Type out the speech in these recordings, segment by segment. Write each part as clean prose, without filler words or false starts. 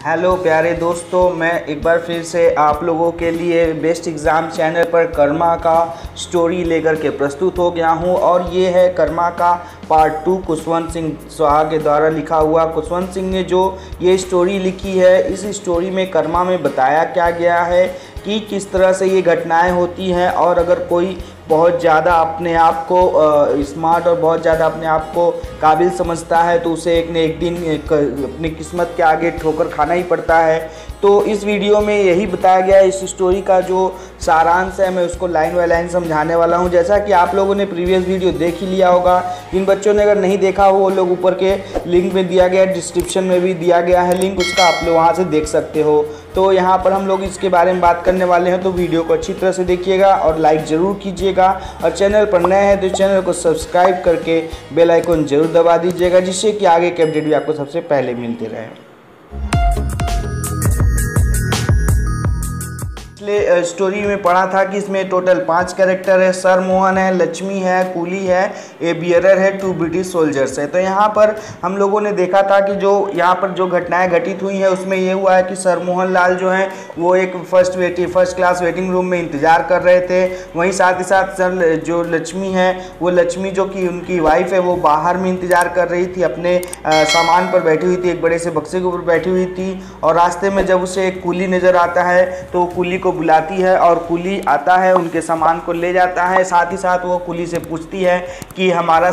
Hello प्यारे दोस्तों, मैं एक बार फिर से आप लोगों के लिए बेस्ट एग्ज़ाम चैनल पर कर्मा का स्टोरी लेकर के प्रस्तुत हो गया हूं। और ये है कर्मा का पार्ट 2 खुशवंत सिंह स्वाहा के द्वारा लिखा हुआ। खुशवंत सिंह ने जो ये स्टोरी लिखी है, इस स्टोरी में कर्मा में बताया क्या गया है कि किस तरह से ये घटनाएं होती हैं। और अगर कोई बहुत ज़्यादा अपने आप को स्मार्ट और बहुत ज़्यादा अपने आप को काबिल समझता है तो उसे एक न एक दिन अपनी किस्मत के आगे ठोकर खाना ही पड़ता है। तो इस वीडियो में यही बताया गया है। इस स्टोरी का जो सारांश है मैं उसको लाइन बाय लाइन समझाने वाला हूं। जैसा कि आप लोगों ने प्रीवियस वीडियो देख ही लिया होगा, इन बच्चों ने अगर नहीं देखा हो वो लोग ऊपर के लिंक में दिया गया है, डिस्क्रिप्शन में भी दिया गया है लिंक, उसका आप लोग वहाँ से देख सकते हो। तो यहाँ पर हम लोग इसके बारे में बात करने वाले हैं, तो वीडियो को अच्छी तरह से देखिएगा और लाइक ज़रूर कीजिएगा। और चैनल पर नए हैं तो चैनल को सब्सक्राइब करके बेल आइकन जरूर दबा दीजिएगा, जिससे कि आगे के अपडेट भी आपको सबसे पहले मिलते रहें। पिछले स्टोरी में पढ़ा था कि इसमें टोटल 5 कैरेक्टर है। सर मोहन है, लक्ष्मी है, कूली है, ए बियरर है, 2 ब्रिटिश सोल्जर्स है। तो यहाँ पर हम लोगों ने देखा था कि जो यहाँ पर जो घटनाएं घटित हुई हैं उसमें ये हुआ है कि सर मोहन लाल जो हैं वो एक फर्स्ट क्लास वेटिंग रूम में इंतज़ार कर रहे थे। वहीं साथ ही साथ सर जो लक्ष्मी है, वो लक्ष्मी जो कि उनकी वाइफ है, वो बाहर में इंतज़ार कर रही थी, अपने सामान पर बैठी हुई थी, एक बड़े से बक्से के ऊपर बैठी हुई थी। और रास्ते में जब उसे एक कूली नज़र आता है तो कूली को बुलाती है और कुली आता है, उनके सामान को ले जाता है। साथ ही साथ वो कुली से पूछती है कि हमारा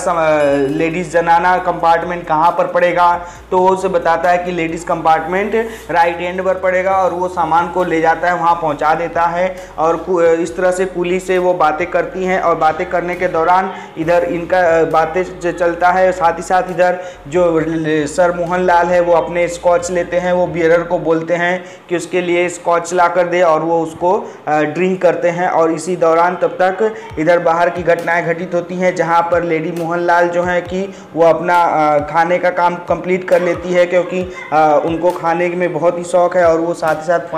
लेडीज़ जनाना कंपार्टमेंट कहाँ पर पड़ेगा। तो वो उसे बताता है कि लेडीज़ कंपार्टमेंट राइट एंड पर पड़ेगा और वो सामान को ले जाता है, वहाँ पहुँचा देता है। और इस तरह से कुली से वो बातें करती हैं और बातें करने के दौरान इधर इनका बातें चलता है। साथ ही साथ इधर जो सर मोहन लाल है वो अपने स्कॉच लेते हैं, वो बियरर को बोलते हैं कि उसके लिए स्कॉच ला कर दे और वो उसको ड्रिंक करते हैं। और इसी दौरान तब तक इधर बाहर की घटनाएं घटित होती हैं, जहां पर लेडी मोहनलाल जो है कि वो अपना खाने का काम कंप्लीट कर लेती है, क्योंकि उनको खाने में बहुत ही शौक़ है और वो साथ ही साथ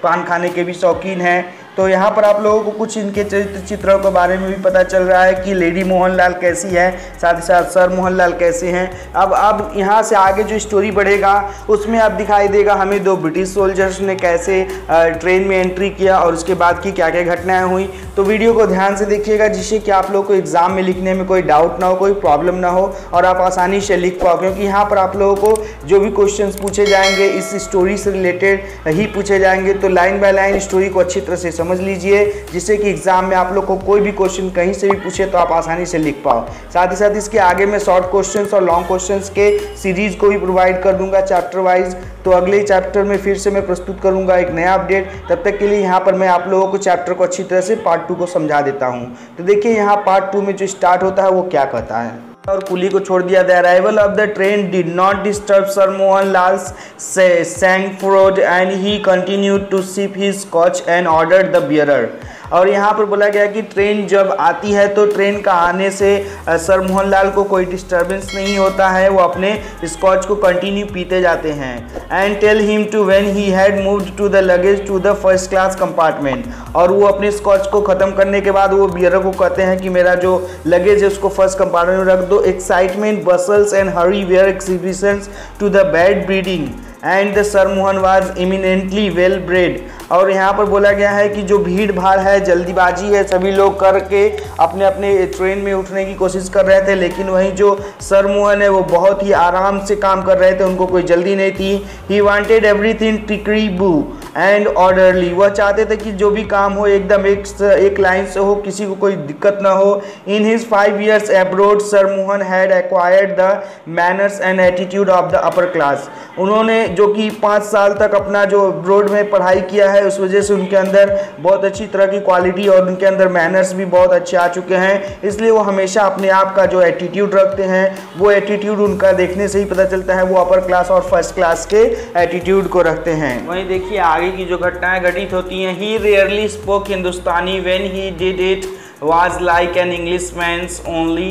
पान खाने के भी शौकीन हैं। तो यहाँ पर आप लोगों को कुछ इनके चरित्र चित्रों के बारे में भी पता चल रहा है कि लेडी मोहनलाल कैसी है, साथ ही साथ सर मोहनलाल कैसे हैं। अब यहाँ से आगे जो स्टोरी बढ़ेगा उसमें अब दिखाई देगा हमें 2 ब्रिटिश सोल्जर्स ने कैसे ट्रेन में एंट्री किया और उसके बाद की क्या क्या घटनाएं हुई। तो वीडियो को ध्यान से देखिएगा, जिससे कि आप लोगों को एग्ज़ाम में लिखने में कोई डाउट ना हो, कोई प्रॉब्लम ना हो और आप आसानी से लिख पाओ। क्योंकि यहाँ पर आप लोगों को जो भी क्वेश्चन पूछे जाएंगे इस स्टोरी से रिलेटेड ही पूछे जाएंगे। तो लाइन बाय लाइन स्टोरी को अच्छी तरह से समझ लीजिए, जिससे कि एग्जाम में आप लोग को कोई भी क्वेश्चन कहीं से भी पूछे तो आप आसानी से लिख पाओ। साथ ही साथ इसके आगे मैं शॉर्ट क्वेश्चंस और लॉन्ग क्वेश्चंस के सीरीज को भी प्रोवाइड कर दूंगा चैप्टर वाइज। तो अगले चैप्टर में फिर से मैं प्रस्तुत करूंगा एक नया अपडेट। तब तक के लिए यहाँ पर मैं आप लोगों को चैप्टर को अच्छी तरह से पार्ट 2 को समझा देता हूँ। तो देखिए यहाँ पार्ट 2 में जो स्टार्ट होता है वो क्या कहता है। और कुली को छोड़ दिया। The arrival of the train did not disturb sir Mohan Lal's sang and he continued to sip his scotch and ordered the bearer. और यहाँ पर बोला गया कि ट्रेन जब आती है तो ट्रेन का आने से सर मोहनलाल को कोई डिस्टर्बेंस नहीं होता है, वो अपने स्कॉच को कंटिन्यू पीते जाते हैं। And tell him to when he had moved to the luggage to the first class compartment. और वो अपने स्कॉच को ख़त्म करने के बाद वो बियरर को कहते हैं कि मेरा जो लगेज है उसको फर्स्ट कंपार्टमेंट में रख दो। Excitement bustles and hurry were exhibitions to the bad breeding and the sir Mohan was eminently well bred. और यहाँ पर बोला गया है कि जो भीड़ भाड़ है, जल्दीबाजी है, सभी लोग करके अपने अपने ट्रेन में उठने की कोशिश कर रहे थे, लेकिन वहीं जो सर मोहन है वो बहुत ही आराम से काम कर रहे थे, उनको कोई जल्दी नहीं थी। He wanted everything tickety-boo and orderly. वह चाहते थे कि जो भी काम हो एकदम एक लाइन से हो, किसी को कोई दिक्कत ना हो। In his 5 years abroad sir Mohan had acquired the manners and attitude of the upper class. उन्होंने जो कि 5 साल तक अपना जो अब्रोड में पढ़ाई किया है, उस वजह से उनके अंदर बहुत अच्छी तरह की क्वालिटी और उनके अंदर मैनर्स भी बहुत अच्छे आ चुके हैं। इसलिए वो हमेशा अपने आप का जो एटीट्यूड रखते हैं, वो एटीट्यूड उनका देखने से ही पता चलता है, वो अपर क्लास और फर्स्ट क्लास के एटीट्यूड को रखते हैं। वहीं देखिए आगे की जो घटनाएं घटित होती हैं। He rarely spoke Hindustani, when he did it was like an Englishman's only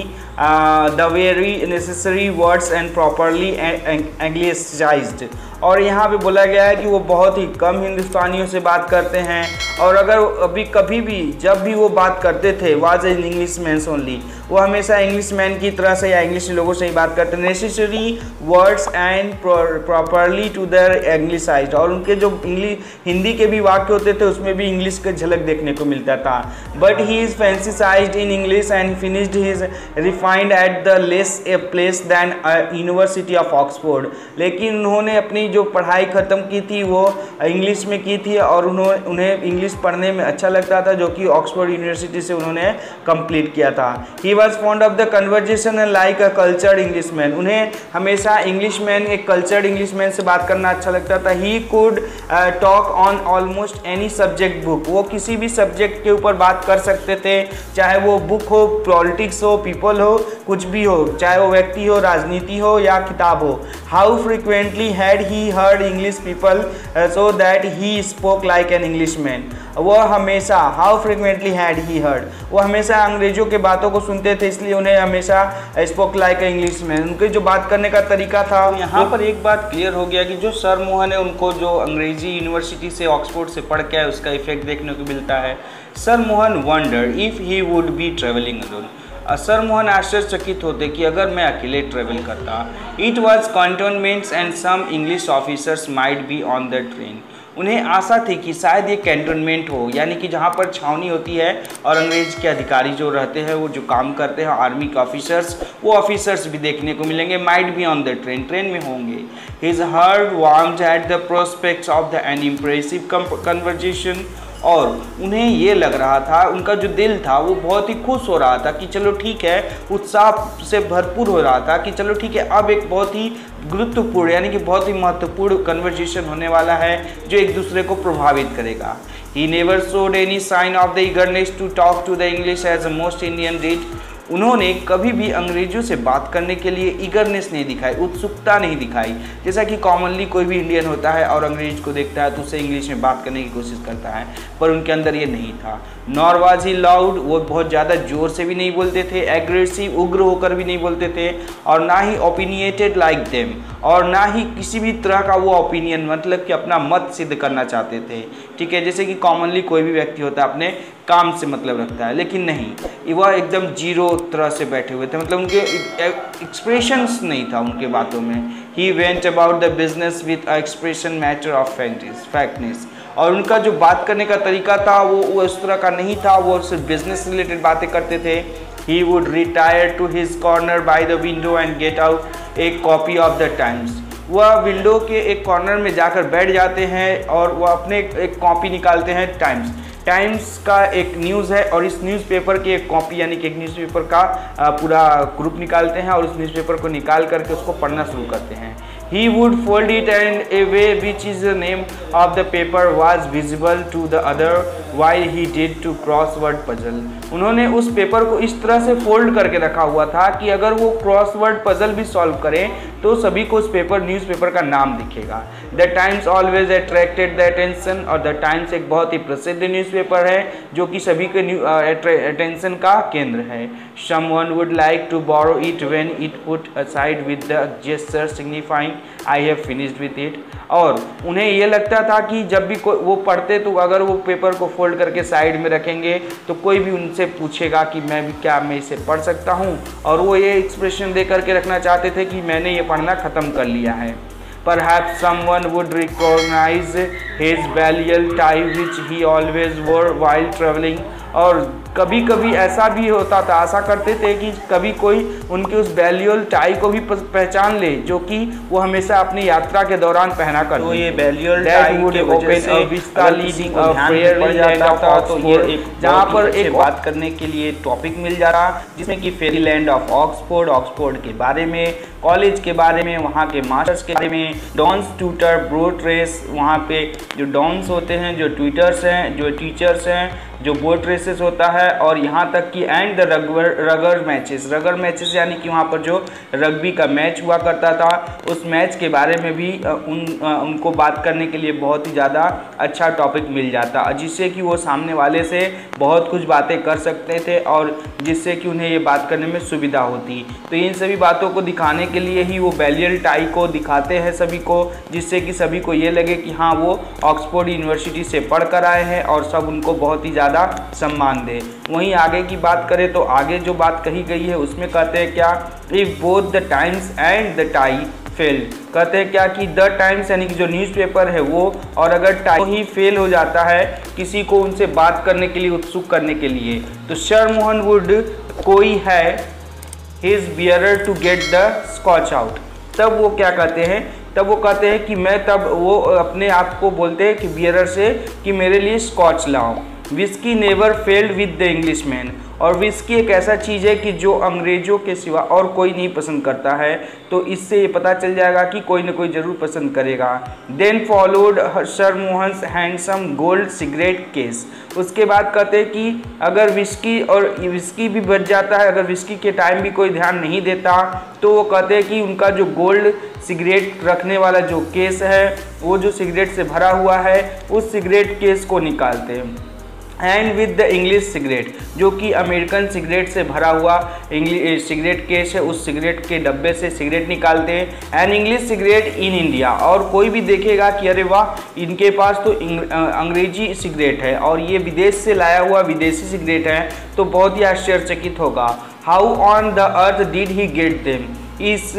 the very necessary words and properly anglicized। और यहाँ पे बोला गया है कि वो बहुत ही कम हिंदुस्तानियों से बात करते हैं, और अगर अभी कभी भी जब भी वो बात करते थे was in English man only, वो हमेशा इंग्लिश मैन की तरह से या इंग्लिश लोगों से ही बात करते थे। Necessary words and properly to their anglicised, और उनके जो हिंदी के भी वाक्य होते थे उसमें भी इंग्लिश का झलक देखने को मिलता था। But he is fantasized in English and finished his refined at the less a place than university of Oxford, लेकिन उन्होंने अपनी जो पढ़ाई ख़त्म की थी वो इंग्लिश में की थी, और उन्हें इंग्लिश पढ़ने में अच्छा लगता था, जो कि ऑक्सफोर्ड यूनिवर्सिटी से उन्होंने कंप्लीट किया था। He was fond of the conversation and like a cultured English man, उन्हें हमेशा इंग्लिश मैन, एक कल्चर्ड इंग्लिश मैन से बात करना अच्छा लगता था। He could talk on almost any subject book, वो किसी भी सब्जेक्ट के ऊपर बात कर सकते थे, चाहे वो बुक हो, पॉलिटिक्स हो, पीपल हो, कुछ भी हो, चाहे वो व्यक्ति हो, राजनीति हो या किताब हो। How frequently had he heard English people so that he spoke like an English man, वह हमेशा, how frequently had he heard, वो हमेशा अंग्रेजों के बातों को सुनते थे, इसलिए उन्हें हमेशा स्पोक लाइक इंग्लिश मैन, उनके जो बात करने का तरीका था। यहाँ पर एक बात क्लियर हो गया कि जो सर मोहन है उनको जो अंग्रेजी यूनिवर्सिटी से ऑक्सफोर्ड से पढ़ के आए उसका इफेक्ट देखने को मिलता है। Sir Mohan wonder if he would be travelling alone, sir Mohan आश्चर्यचकित होते कि अगर मैं अकेले ट्रेवल करता। It was cantonments and some English officers might be on the train, उन्हें आशा थी कि शायद ये कैंटोनमेंट हो, यानी कि जहाँ पर छावनी होती है और अंग्रेज के अधिकारी जो रहते हैं वो जो काम करते हैं, आर्मी के ऑफिसर्स, वो ऑफिसर्स भी देखने को मिलेंगे, might be on the train, train में होंगे। His heart warmed at the prospects of the N impressive conversation, और उन्हें ये लग रहा था, उनका जो दिल था वो बहुत ही खुश हो रहा था कि चलो ठीक है, उत्साह से भरपूर हो रहा था कि चलो ठीक है, अब एक बहुत ही गुरुत्वपूर्ण यानी कि बहुत ही महत्वपूर्ण कन्वर्सेशन होने वाला है जो एक दूसरे को प्रभावित करेगा। He never showed any sign of the eagerness to talk to the English as most Indian did, उन्होंने कभी भी अंग्रेजों से बात करने के लिए ईगरनेस नहीं दिखाई, उत्सुकता नहीं दिखाई, जैसा कि कॉमनली कोई भी इंडियन होता है और अंग्रेज को देखता है तो उससे इंग्लिश में बात करने की कोशिश करता है, पर उनके अंदर ये नहीं था। नॉर वाज ही लाउड, वो बहुत ज़्यादा जोर से भी नहीं बोलते थे, एग्रेसिव, उग्र होकर भी नहीं बोलते थे, और ना ही ओपिनिएटेड लाइक देम, और ना ही किसी भी तरह का वो ओपिनियन मतलब कि अपना मत सिद्ध करना चाहते थे, ठीक है, जैसे कि कॉमनली कोई भी व्यक्ति होता है अपने काम से मतलब रखता है, लेकिन नहीं, वह एकदम जीरो तरह से बैठे हुए थे, मतलब उनके एक्सप्रेशंस नहीं था उनके बातों में। He went about the business with a expression matter of factness, और उनका जो बात करने का तरीका था वो उस तरह का नहीं था, वो सिर्फ बिजनेस रिलेटेड बातें करते थे। He would retire to his corner by the window and get out a copy of the Times, वह विंडो के एक कॉर्नर में जाकर बैठ जाते हैं और वह अपने एक कॉपी निकालते हैं टाइम्स का एक न्यूज़ है, और इस न्यूज़पेपर की एक कॉपी यानी कि एक न्यूज़पेपर का पूरा ग्रुप निकालते हैं और उस न्यूज़पेपर को निकाल करके उसको पढ़ना शुरू करते हैं। He would fold it in a way which is the name of the paper was visible to the other while he did to crossword puzzle, उन्होंने उस पेपर को इस तरह से फोल्ड करके रखा हुआ था कि अगर वो क्रॉसवर्ड पजल भी सॉल्व करें तो सभी को उस न्यूज़पेपर का नाम दिखेगा। The times always attracted the attention, और द टाइम्स एक बहुत ही प्रसिद्ध न्यूज़पेपर है जो कि सभी के अटेंशन का केंद्र है। Someone would like to borrow it when it put aside with the gesture signifying I have finished with it, और उन्हें ये लगता था कि जब भी वो पढ़ते तो अगर वो पेपर को फोल्ड करके साइड में रखेंगे तो कोई भी उनसे पूछेगा कि मैं इसे पढ़ सकता हूँ, और वो ये एक्सप्रेशन दे करके रखना चाहते थे कि मैंने ये पढ़ना ख़त्म कर लिया है। Perhaps someone would recognize his balliol tie which he always wore while traveling, और कभी कभी ऐसा भी होता था, ऐसा करते थे कि कभी कोई उनके उस बैलियल टाई को भी पहचान ले जो कि वो हमेशा अपनी यात्रा के दौरान पहना कर, तो ये बैलियल टाई के वजह से vista leading a fairly land of Oxford, जहाँ पर एक बात करने के लिए टॉपिक मिल जा रहा जिसमें कि फेरी लैंड ऑफ ऑक्सफोर्ड के बारे में, कॉलेज के बारे में, वहाँ के मास्टर्स के बारे में, डॉन्स ट्यूटर ब्रोट रेस, वहाँ पे जो डॉन्स होते हैं, जो ट्यूटर्स हैं, जो टीचर्स हैं, जो बोट रेसेस होता है, और यहाँ तक कि एंड द रगर मैचेस यानी कि वहाँ पर जो रग्बी का मैच हुआ करता था, उस मैच के बारे में भी उनको बात करने के लिए बहुत ही ज़्यादा अच्छा टॉपिक मिल जाता, जिससे कि वो सामने वाले से बहुत कुछ बातें कर सकते थे और जिससे कि उन्हें ये बात करने में सुविधा होती। तो इन सभी बातों को दिखाने के लिए ही वो बैलियल टाई को दिखाते हैं सभी को, जिससे कि सभी को ये लगे कि हाँ वो ऑक्सफोर्ड यूनिवर्सिटी से पढ़ कर आए हैं और सब उनको बहुत ही ज़्यादा सम्मान दे। वहीं आगे की बात करें तो आगे जो बात कही गई है उसमें कहते हैं क्या, if both the times and the tie failed, कहते हैं क्या कि द टाइम्स यानी कि जो न्यूज़पेपर है वो, और अगर टाई ही फेल हो जाता है किसी को उनसे बात करने के लिए उत्सुक करने के लिए, तो सर मोहन वुड कोई है his bearer to get the scotch out. तब वो क्या कहते हैं, तब वो कहते हैं कि मैं, तब वो अपने आप को बोलते हैं कि बियरर से कि मेरे लिए स्कॉच लाओ। Whisky never failed with the English man, और विस्की एक ऐसा चीज़ है कि जो अंग्रेज़ों के सिवा और कोई नहीं पसंद करता है, तो इससे ये पता चल जाएगा कि कोई ना कोई ज़रूर पसंद करेगा। Then followed sir Mohan's handsome gold cigarette case. उसके बाद कहते हैं कि अगर विस्की भी बच जाता है, अगर विस्की के टाइम भी कोई ध्यान नहीं देता, तो वो कहते हैं कि उनका जो गोल्ड सिगरेट रखने वाला जो केस है, वो जो सिगरेट से भरा हुआ है, उस सिगरेट केस को निकालते हैं। And with the English cigarette, जो कि अमेरिकन सिगरेट से भरा हुआ सिगरेट केस है, उस सिगरेट के डब्बे से सिगरेट निकालते हैं। And English cigarette in India, और कोई भी देखेगा कि अरे वाह इनके पास तो अंग्रेजी सिगरेट है और ये विदेश से लाया हुआ विदेशी सिगरेट है, तो बहुत ही आश्चर्यचकित होगा। How on the earth did he get them, इस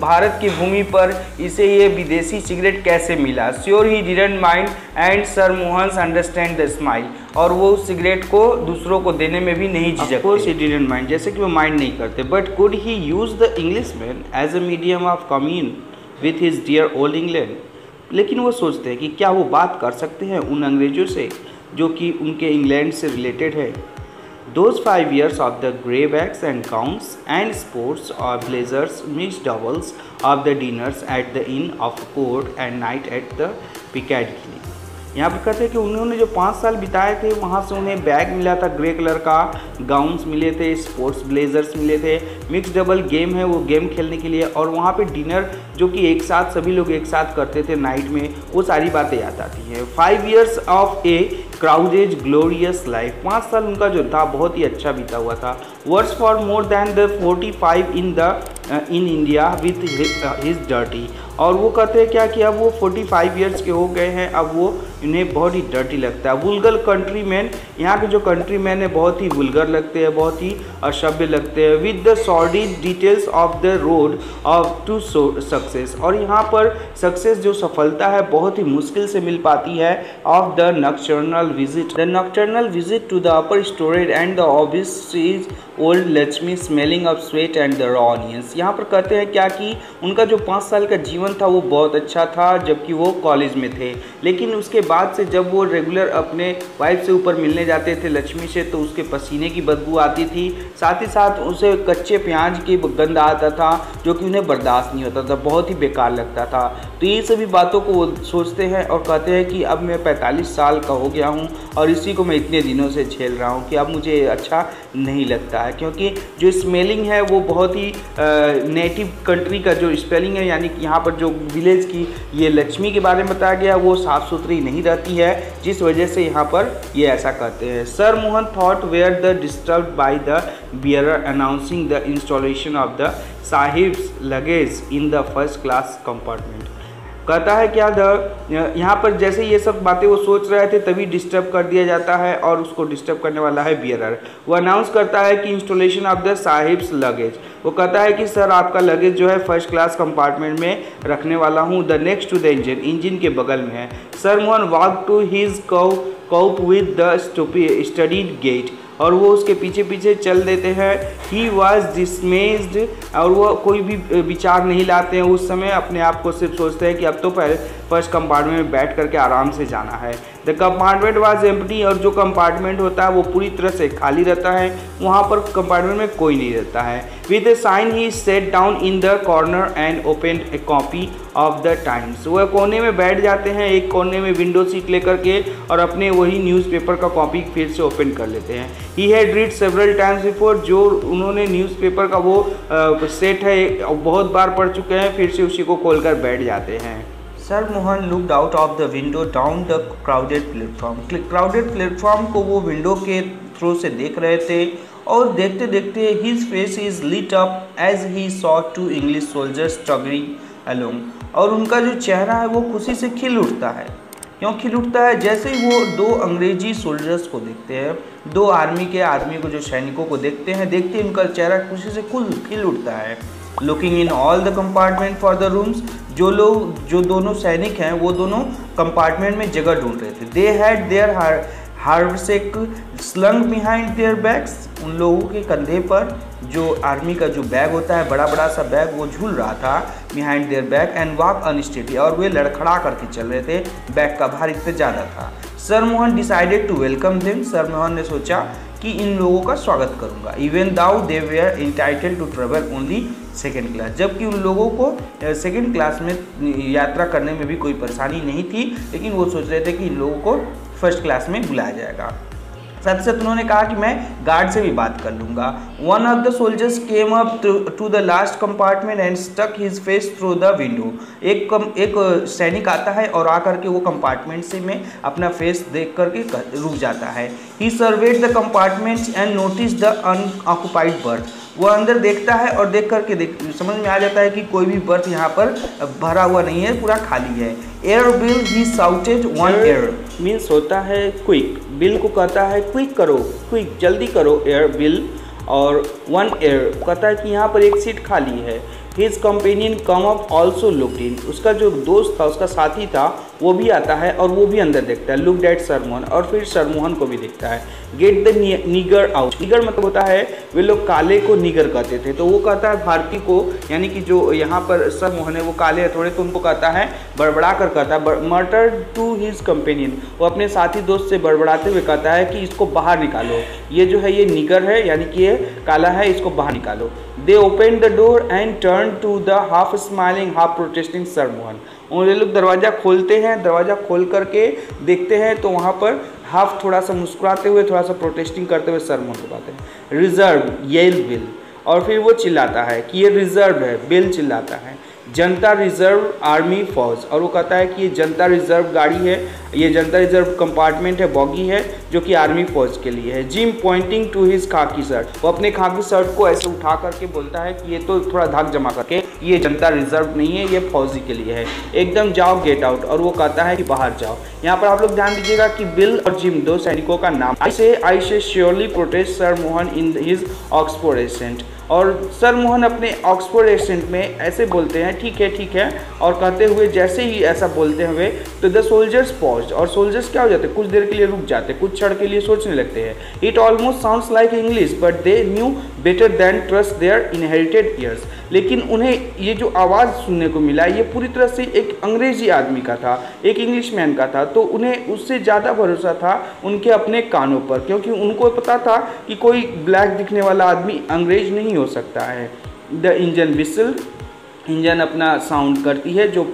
भारत की भूमि पर इसे ये विदेशी सिगरेट कैसे मिला। Sure he didn't mind and sir Mohan's understand the smile, और वो उस सिगरेट को दूसरों को देने में भी नहीं झिझकते। कोर्स ही डिडंट माइंड, जैसे कि वो माइंड नहीं करते। But could he use the English man as a medium of commune with his dear old England, लेकिन वो सोचते हैं कि क्या वो बात कर सकते हैं उन अंग्रेजों से जो कि उनके इंग्लैंड से रिलेटेड है। Those 5 years of the greybacks and gowns and sports or blazers, mixed doubles of the dinners at the Inn of Court and night at the Piccadilly। यहाँ पर कहते हैं कि उन्होंने जो 5 साल बिताए थे, वहाँ से उन्हें बैग मिला था ग्रे कलर का, गाउन्स मिले थे, स्पोर्ट्स ब्लेजर्स मिले थे, मिक्स डबल गेम है वो गेम खेलने के लिए, और वहाँ पे डिनर जो कि एक साथ सभी लोग एक साथ करते थे नाइट में, वो सारी बातें याद आती हैं। 5 years of A crowded glorious life, 5 साल उनका जो था बहुत ही अच्छा बीता हुआ था। Words for more than the 45 in India with his dirty, और वो कहते हैं क्या कि अब वो 45 ईयर्स के हो गए हैं, अब वो इन्हें बहुत ही डर्टी लगता है। वुल्गर कंट्री मैन, यहाँ के जो कंट्री मैन है बहुत ही वुल्गर लगते हैं, बहुत ही असभ्य लगते हैं। With the sordid details of the road of to success, और यहाँ पर सक्सेस जो सफलता है बहुत ही मुश्किल से मिल पाती है। Of the nocturnal visit to the upper storage and the office is old Lakshmi smelling of sweat and the raw onions. यहाँ पर कहते हैं क्या कि उनका जो 5 साल का जीवन था वो बहुत अच्छा था जबकि वो कॉलेज में थे, लेकिन उसके बाद से जब वो रेगुलर अपने वाइफ से ऊपर मिलने जाते थे लक्ष्मी से, तो उसके पसीने की बदबू आती थी, साथ ही साथ उसे कच्चे प्याज की गंध आता था जो कि उन्हें बर्दाश्त नहीं होता था, बहुत ही बेकार लगता था। तो ये सभी बातों को वो सोचते हैं और कहते हैं कि अब मैं 45 साल का हो गया हूँ और इसी को मैं इतने दिनों से झेल रहा हूँ कि अब मुझे अच्छा नहीं लगता है, क्योंकि जो स्मेलिंग है वो बहुत ही नेटिव कंट्री का जो स्पेलिंग है, यानी कि यहाँ पर जो विलेज की ये लक्ष्मी के बारे में बताया गया वो साफ़ सुथरी नहीं रहती है, जिस वजह से यहाँ पर ये ऐसा कहते हैं। Sir Mohan thought were the disturbed by the bearer announcing the installation of the sahibs luggage in the first class compartment. कहता है क्या यहाँ पर जैसे ये सब बातें वो सोच रहे थे तभी डिस्टर्ब कर दिया जाता है और उसको डिस्टर्ब करने वाला है बियरर। वो अनाउंस करता है कि installation of the sahibs luggage, वो कहता है कि सर आपका लगेज जो है फर्स्ट क्लास कंपार्टमेंट में रखने वाला हूँ, the next to the engine के बगल में है। Sir Mohan walk to his coupe with the studied gait, और वो उसके पीछे पीछे चल देते हैं। ही वॉज डिसमेज्ड, और वो कोई भी विचार नहीं लाते हैं उस समय, अपने आप को सिर्फ सोचते हैं कि अब तो फर्स्ट कंपार्टमेंट में बैठ करके आराम से जाना है। द कंपार्टमेंट वाज एम्प्टी, और जो कंपार्टमेंट होता है वो पूरी तरह से खाली रहता है, वहाँ पर कंपार्टमेंट में कोई नहीं रहता है। With a sign he set down in the corner and open a copy of the Times. वह कोने में बैठ जाते हैं, एक कोने में विंडो सीट लेकर के, और अपने वही न्यूज़पेपर का कॉपी फिर से ओपन कर लेते हैं। He had read several times before, जो उन्होंने न्यूज़पेपर का वो सेट है बहुत बार पढ़ चुके हैं, फिर से उसी को खोलकर बैठ जाते हैं। Sir Mohan looked out of the window down the crowded platform. Crowded platform को वो विंडो के थ्रू से देख रहे थे, और देखते देखते his face is lit up as he saw two English soldiers struggling along, और उनका जो चेहरा है वो खुशी से खिल उठता है। क्यों खिल उठता है? जैसे ही वो दो अंग्रेजी सोल्जर्स को देखते हैं, दो आर्मी को जो सैनिकों को देखते हैं, देखते ही उनका चेहरा खुशी से खिल उठता है। Looking in all the compartment for the rooms, जो दोनों सैनिक हैं वो दोनों कंपार्टमेंट में जगह ढूंढ रहे थे। They had their haversacks slung behind their bags, उन लोगों के कंधे पर जो आर्मी का जो बैग होता है, बड़ा बड़ा सा बैग, वो झूल रहा था behind their bag and walk unsteady, और वे लड़खड़ा करके चल रहे थे, बैग का भार इतना ज़्यादा था। Sir Mohan decided to welcome them, sir Mohan ने सोचा कि इन लोगों का स्वागत करूंगा। Even though they were entitled to travel only second class, जबकि उन लोगों को सेकेंड क्लास में यात्रा करने में भी कोई परेशानी नहीं थी, लेकिन वो सोच रहे थे कि इन लोगों को फर्स्ट क्लास में बुलाया जाएगा। साथ ही साथ उन्होंने कहा कि मैं गार्ड से भी बात कर लूँगा। One of the soldiers came up to the last compartment and stuck his face through the window. एक सैनिक आता है और आकर के वो कंपार्टमेंट से में अपना फेस देख करके रुक जाता है। He surveyed the compartments and notice the unoccupied berth, वो अंदर देखता है और देख करके समझ में आ जाता है कि कोई भी बर्थ यहाँ पर भरा हुआ नहीं है, पूरा खाली है। एयर बिल ही साउटेड वन एयर मीन्स होता है क्विक, बिल को कहता है क्विक करो, क्विक जल्दी करो एयर बिल, और वन एयर कहता है कि यहाँ पर एक सीट खाली है। His companion come up also looked in, उसका जो दोस्त था, उसका साथी था, वो भी आता है और वो भी अंदर देखता है। लुक्ड एट सर मोहन, और फिर सर मोहन को भी देखता है। गेट द निगर आउट, निगर मतलब होता है, वे लोग काले को निगर कहते थे, तो वो कहता है भारतीय को, यानी कि जो यहाँ पर सर मोहन है वो काले है थोड़े, तो उनको कहता है, बड़बड़ा कर कहता है, मर्टर टू हिज कंपेनियन, वो अपने साथी दोस्त से बड़बड़ाते हुए कहता है कि इसको बाहर निकालो, ये जो है ये निगर है, यानी कि ये काला है, इसको बाहर निकालो। They open the door and turn to the half smiling half protesting sir Mohan, और ये लोग दरवाज़ा खोलते हैं, दरवाज़ा खोल करके देखते हैं तो वहाँ पर हाफ थोड़ा सा मुस्कुराते हुए, थोड़ा सा प्रोटेस्टिंग करते हुए सर मोहन को कहते हैं रिजर्व येल बिल, और फिर वो चिल्लाता है कि ये रिजर्व है, बिल चिल्लाता है जनता रिजर्व आर्मी फौज, और वो कहता है कि ये जनता रिजर्व गाड़ी है, ये जनता रिजर्व कंपार्टमेंट है, बॉगी है, जो कि आर्मी फौज के लिए है। जिम पॉइंटिंग टू हिज खाकी शर्ट, वो अपने खाकी शर्ट को ऐसे उठा करके बोलता है कि ये तो थोड़ा धाक जमा करके, ये जनता रिजर्व नहीं है, ये फौजी के लिए है, एकदम जाओ गेट आउट, और वो कहता है कि बाहर जाओ। यहाँ पर आप लोग ध्यान दीजिएगा कि बिल और जिम दो सैनिकों का नाम। I say surely protest sir Mohan in his Oxford accent, और सर मोहन अपने ऑक्सफोर्ड एसेंट में ऐसे बोलते हैं ठीक है, और कहते हुए जैसे ही ऐसा बोलते हुए तो द सोल्जर्स पॉज्ड, और सोल्जर्स क्या हो जाते हैं, कुछ देर के लिए रुक जाते, कुछ क्षण के लिए सोचने लगते हैं। It almost sounds like English but they knew better than trust there inherited years, लेकिन उन्हें ये जो आवाज़ सुनने को मिला ये पूरी तरह से एक अंग्रेजी आदमी का था, एक इंग्लिश मैन का था, तो उन्हें उससे ज़्यादा भरोसा था उनके अपने कानों पर, क्योंकि उनको पता था कि कोई ब्लैक दिखने वाला आदमी अंग्रेज नहीं हो सकता है। द इंजन विसल, इंजन अपना साउंड करती है, जो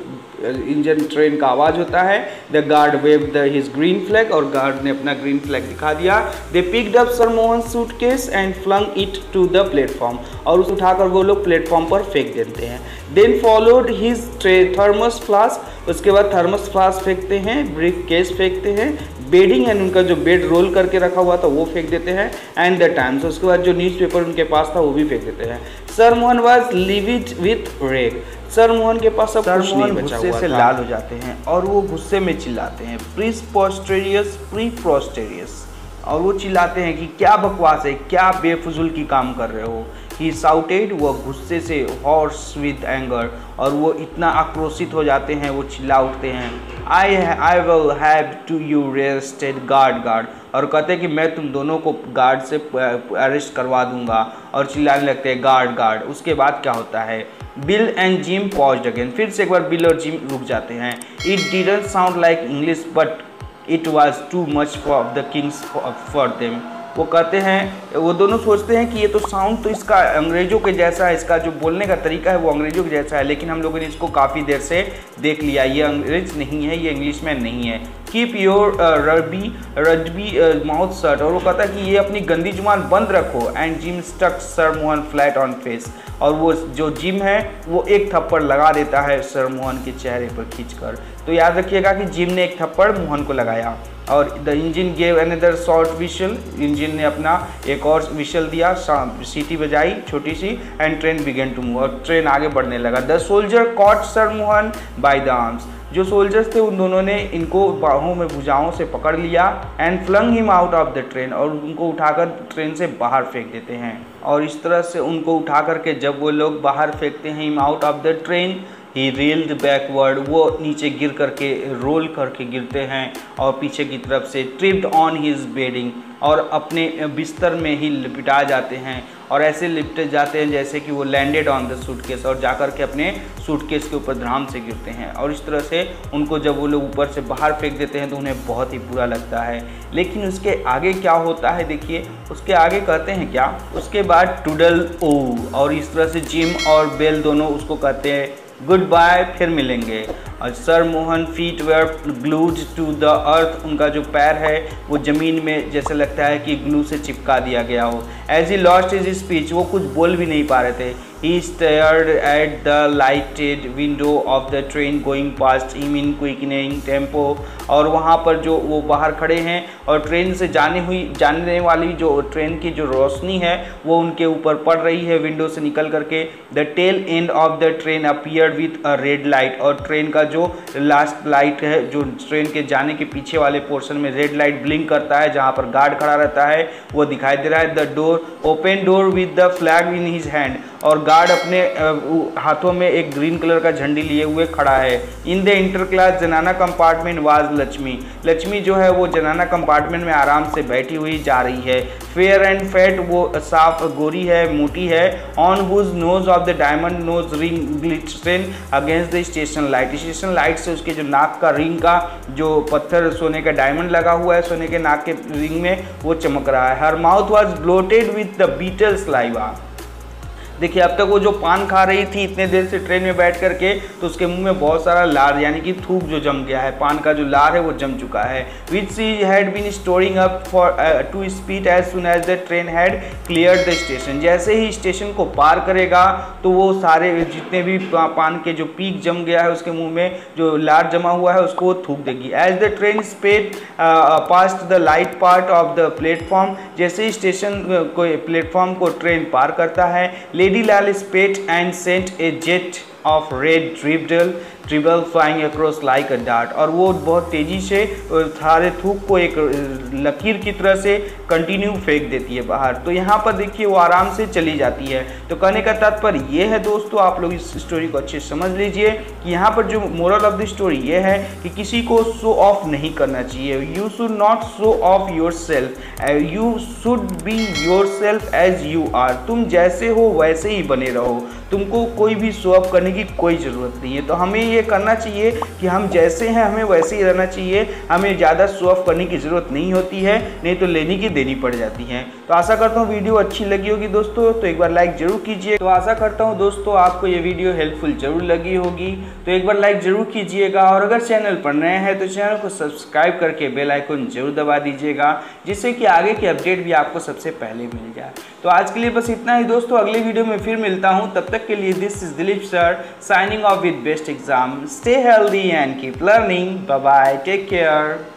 इंजन ट्रेन का आवाज़ होता है। The guard wave the his green flag, और गार्ड ने अपना ग्रीन फ्लैग दिखा दिया। They picked up sir Mohan suitcase and flung it to the platform, और उसे उठाकर वो लोग प्लेटफॉर्म पर फेंक देते हैं। Then followed his thermos flask, उसके बाद थर्मस फ्लास्क फेंकते हैं, ब्रीफ केस फेंकते हैं, बेडिंग एंड उनका जो बेड रोल करके रखा हुआ था वो फेंक देते हैं, एंड द टाइम्स, उसके बाद जो न्यूज़पेपर उनके पास था वो भी फेंक देते हैं। Sir Mohan was levied with रेग, सर मोहन के पास अब कुछ नहीं बचा हुआ था। से लाल हो जाते हैं और वो गुस्से में चिल्लाते हैं प्रीस्पोस्टेरियस प्रीप्रोस्टेरियस, और वो चिल्लाते हैं कि क्या बकवास है, क्या बेफजूल की काम कर रहे हो। ही साउटेड, वो गुस्से से, हॉर्स विद एंगर, और वो इतना आक्रोशित हो जाते हैं, वो चिल्ला उठते हैं I will have to you arrested guard, और कहते हैं कि मैं तुम दोनों को गार्ड से अरेस्ट करवा दूंगा, और चिल्लाने लगते हैं गार्ड। उसके बाद क्या होता है, bill and gym paused again, फिर से एक बार बिल और जिम रुक जाते हैं। It didn't sound like English but it was too much for the Kings for them. वो कहते हैं, वो दोनों सोचते हैं कि ये तो साउंड तो इसका अंग्रेज़ों के जैसा है, इसका जो बोलने का तरीका है वो अंग्रेज़ों के जैसा है, लेकिन हम लोगों ने इसको काफ़ी देर से देख लिया, ये अंग्रेज नहीं है, ये इंग्लिश में नहीं है। कीप योर रजबी माउथ शट, और वो कहता है कि ये अपनी गंदी जुबान बंद रखो। And Jim stuck sir Mohan flat on face, और वो जो जिम है वो एक थप्पड़ लगा देता है सर मोहन के चेहरे पर खींचकर। तो याद रखिएगा कि जिम ने एक थप्पड़ मोहन को लगाया। और the engine gave another short whistle, engine ने अपना एक और विशल दिया, सीटी बजाई छोटी सी, and train began to move, और ट्रेन आगे बढ़ने लगा। The soldier caught sir Mohan by the arms, जो सोल्जर्स थे उन दोनों ने इनको बाहों में भुजाओं से पकड़ लिया। And flung him out of the train, और उनको उठाकर ट्रेन से बाहर फेंक देते हैं। और इस तरह से उनको उठा करके जब वो लोग बाहर फेंकते हैं him out of the train, he reeled backward, वो नीचे गिर करके रोल करके गिरते हैं और पीछे की तरफ से ट्रिप्ड ऑन हिज बेडिंग, और अपने बिस्तर में ही लिपटा जाते हैं, और ऐसे लिपटे जाते हैं जैसे कि वो लैंडेड ऑन द सूटकेस, और जाकर के अपने सूटकेस के ऊपर धड़ाम से गिरते हैं। और इस तरह से उनको जब वो लोग ऊपर से बाहर फेंक देते हैं तो उन्हें बहुत ही बुरा लगता है। लेकिन उसके आगे क्या होता है देखिए, उसके आगे कहते हैं क्या, उसके बाद टूडल ओ, और इस तरह से जिम और बेल दोनों उसको कहते हैं गुड बाय, फिर मिलेंगे। और sir Mohan feet were glued to the earth, उनका जो पैर है वो ज़मीन में जैसे लगता है कि ग्लू से चिपका दिया गया हो। As he lost his speech, वो कुछ बोल भी नहीं पा रहे थे। He stared at the lighted window of the train going past him in quickening tempo, और वहाँ पर जो वो बाहर खड़े हैं और ट्रेन से जाने वाली जो ट्रेन की जो रोशनी है वो उनके ऊपर पड़ रही है विंडो से निकल करके। The tail end of the train appeared with a red light, और ट्रेन का जो लास्ट लाइट है, जो ट्रेन के जाने के पीछे वाले पोर्शन में रेड लाइट ब्लिंक करता है जहाँ पर गार्ड खड़ा रहता है, वो दिखाई दे रहा है। The door open door with the flag in his hand, और गार्ड अपने हाथों में एक ग्रीन कलर का झंडी लिए हुए खड़ा है। इन द इंटर क्लास जनाना कंपार्टमेंट वाज लक्ष्मी, लक्ष्मी जो है वो जनाना कंपार्टमेंट में आराम से बैठी हुई जा रही है। फेयर एंड फैट, वो साफ गोरी है, मोटी है। On whose nose of the diamond nose ring glittering against the station light, station light से उसके जो नाक का रिंग का जो पत्थर सोने का डायमंड लगा हुआ है सोने के नाक के रिंग में, वो चमक रहा है। Her mouth was bloated with the betel saliva, देखिए अब तक वो जो पान खा रही थी इतने देर से ट्रेन में बैठ करके, तो उसके मुंह में बहुत सारा लार यानी कि थूक जो जम गया है, पान का जो लार है वो जम चुका है। Which she had been storing up for to speed as soon as the train had cleared the station, जैसे ही स्टेशन को पार करेगा तो वो सारे जितने भी पान के जो पीक जम गया है उसके मुंह में जो लार जमा हुआ है उसको थूक देगी। As the train sped past the light part of the platform, जैसे ही स्टेशन को प्लेटफॉर्म को ट्रेन पार करता है, Lady Lal spat and sent a jet of red dribble flying across like a dart, और वो बहुत तेज़ी से सारे थूक को एक लकीर की तरह से कंटिन्यू फेंक देती है बाहर। तो यहाँ पर देखिए वो आराम से चली जाती है। तो कहने का तात्पर्य ये है दोस्तों, आप लोग इस स्टोरी को अच्छे से समझ लीजिए कि यहाँ पर जो मोरल ऑफ द स्टोरी ये है कि किसी को शो ऑफ नहीं करना चाहिए। You should not show off your self, you should be your self as you are, तुम जैसे हो वैसे ही बने रहो, तुमको कोई भी शो ऑफ करने की कोई ज़रूरत नहीं है। तो हमें ये करना चाहिए कि हम जैसे हैं हमें वैसे ही रहना चाहिए, हमें ज़्यादा शो ऑफ करने की ज़रूरत नहीं होती है, नहीं तो लेनी की देनी पड़ जाती है। तो आशा करता हूँ वीडियो अच्छी लगी होगी दोस्तों, तो एक बार लाइक जरूर कीजिए। तो आशा करता हूँ दोस्तों आपको ये वीडियो हेल्पफुल जरूर लगी होगी, तो एक बार लाइक जरूर कीजिएगा, और अगर चैनल पर नए हैं तो चैनल को सब्सक्राइब करके बेल आइकन जरूर दबा दीजिएगा, जिससे कि आगे की अपडेट भी आपको सबसे पहले मिल जाए। तो आज के लिए बस इतना ही दोस्तों, अगले वीडियो में फिर मिलता हूँ, तब तक के लिए this is Dilip sir signing off with best exam. Stay healthy and keep learning. Bye bye. Take care.